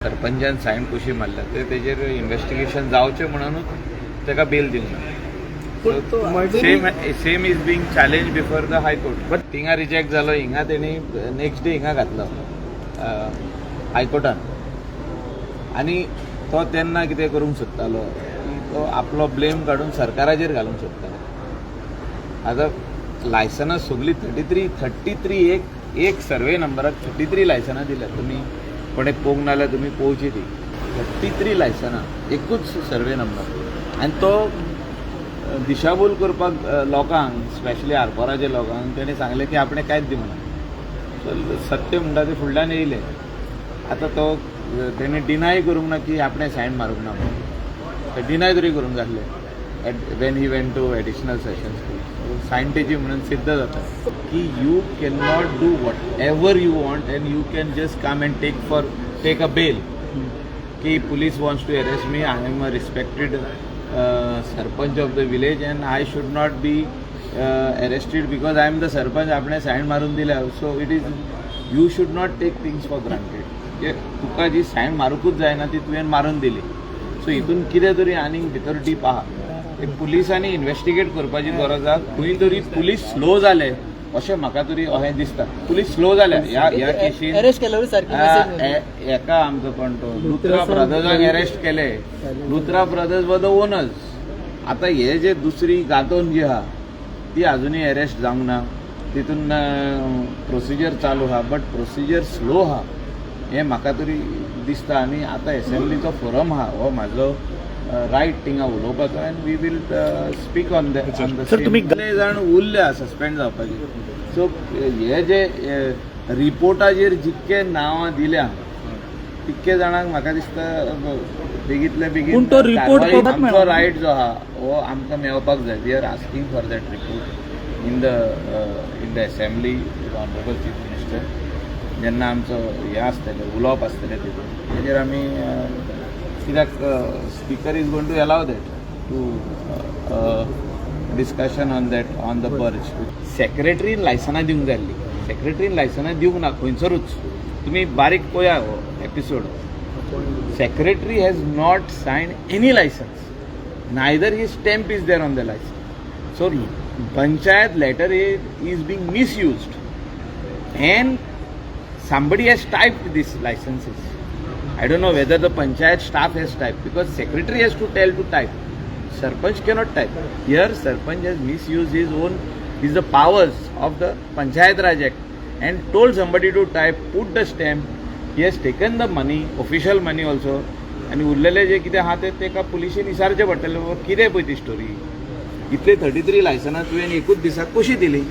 सरपंचान सायन कशी मारला ते तेजेर इन्व्हेस्टिगेशन जावचें म्हणूनच ताका बेल दिवना. Same is being challenge before the high court. But थिंगा रिजेक्ट जालो, हिंगा तेणी नेक्स्ट डे हिंगा घातलो हायकोर्टान. आनी तो तेन्ना कितें करूंक सोदतालो, तो आपलो ब्लेम काडून सरकाराचेर घालूंक सोदतालो. आतां लायसनां सगळीं 33 एक सर्वे नंबराक 33 लायसनां दिल्यात. तुमी कोणें पळोवंक ना जाल्यार तुमी पळोवची ती 33 लायसनां एकूच सर्वे नंबर. आनी तो दिशाभूल करपाक लोकांक, स्पेशली आरपोराच्या लोकांक तेणें सांगलें की आपणें कांयच दिवना. सो सत्य म्हणटा ते फुडल्यान येयलें. आतां तो तेणें डिनाय करूंक ना की आपणें सायन मारूंक ना म्हणून. डिनाय तरी करूंक जातलें when he went to additional sessions. Sign तेजी म्हणून सिद्ध जाता की you can not do whatever you want and you can just come and take a bail. की police wants to arrest me, I am a respected sarpanch of the village and I should not be arrested because I am the sarpanch. आपणें sign मारून दिल्या. So it is you should not take things for granted. तुका जी sign मारूंकूच जायना ती तुवें मारून दिली. सो हितून कितें तरी आनीक भितर डीप आहा. पुलिसांनी इन्व्हेस्टिगेट करपाची गरज आहा. खंय तरी पुलीस स्लो जाले अशें म्हाका तरी अशें दिसता. पुलीस स्लो जाल्या ह्या केसीन. एका आमचो कोण तो लुथरा ब्रदर्साक अरेस्ट केले. Luthra brothers were the owners. आतां हे जे दुसरी गादोन जी आहा ती आजुनूय अरेस्ट जावंक ना. तितून प्रोसिजर चालू आहा बट प्रोसिजर स्लो आहा हें म्हाका तरी दिसता. आनी आतां एसेंब्लीचो फोरम आहा हो म्हाजो रायट थिंगा उलोवपाचो and we will speak on the कितले जाण उरल्या सस्पेंड जावपाचे. सो हे जे रिपोर्टाचेर जितके नांवां दिल्या तितके जाणांक म्हाका दिसता बेगींतले बेगीन आमचो रायट जो आहा हो आमकां मेळपाक जाय. We are asking for that report in the assembly honourable chief minister. जेन्ना आमचो हें आसतलें उलोवप आसतलें तितून तेजेर आमी कित्याक speaker is going to allow that to discussion on that on the purge. सेक्रेटरीन लायसनां दिवंक जाय आसलीं. सेक्रेटरीन लायसनां दिवंक ना खंयसरूच. तुमी बारीक पळया हो episode. Secretary has not signed any licence. Neither he stamp is there on the licence. So panchayat letter is being misused and somebody has typed these licenses. I don't know whether the panchayat staff has typed because secretary has to tell to type. Sarpanch cannot type. Here Sarpanch has misused his the powers of the Panchayat Raj Act and told somebody to type, put the stamp. He has taken the money, official money also. आणि उरलेले जे कितें आहा ते तेका पुलिशेन विचारचें पडटलें कितें पळय ती स्टोरी. इतले 33 लायसनां तुवें एकूच दिसाक कशी दिली.